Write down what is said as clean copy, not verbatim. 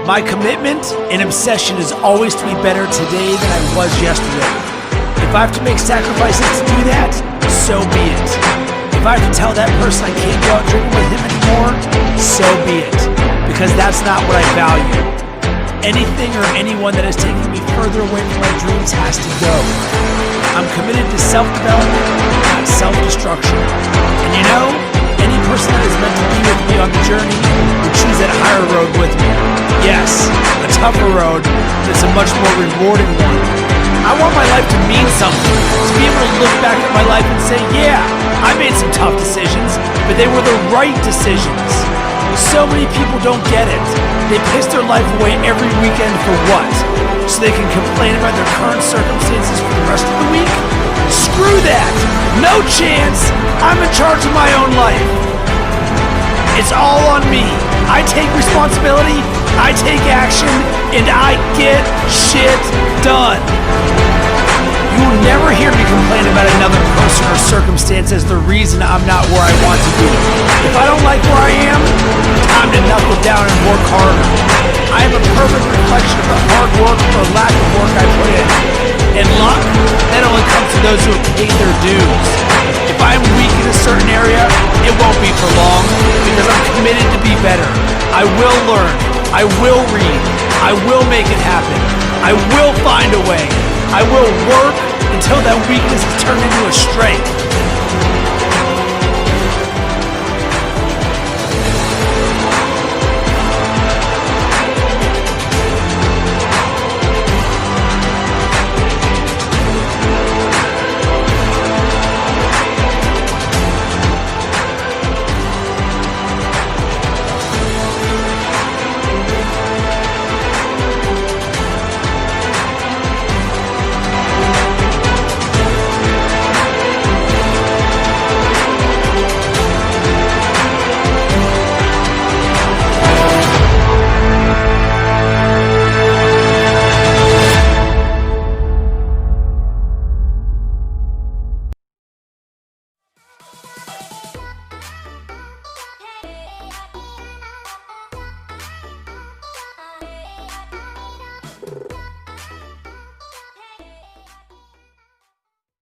My commitment and obsession is always to be better today than I was yesterday. If I have to make sacrifices to do that, so be it. If I have to tell that person I can't go out drinking with him anymore, so be it. Because that's not what I value. Anything or anyone that is taking me further away from my dreams has to go. I'm committed to self-development, not self-destruction. And you know, any person that is meant to be with me on the journey will choose that higher road with me. Yes, a tougher road, but it's a much more rewarding one. I want my life to mean something, to be able to look back at my life and say, yeah, I made some tough decisions, but they were the right decisions. So many people don't get it. They piss their life away every weekend for what? So they can complain about their current circumstances for the rest of the week? Screw that! No chance! I'm in charge of my own life. It's all on me. I take responsibility, I take action, and I get shit done. You will never hear me complain about another person or circumstance as the reason I'm not where I want to be. If I don't like where I am, time to knuckle down and work harder. I am a perfect reflection of the hard work or lack of work I put in. And luck, that only comes to those who have paid their dues. If I'm weak in a certain area, it won't be for long, because I'm committed to be better. I will learn. I will read. I will make it happen. I will find a way. I will work until that weakness is turned into a strength.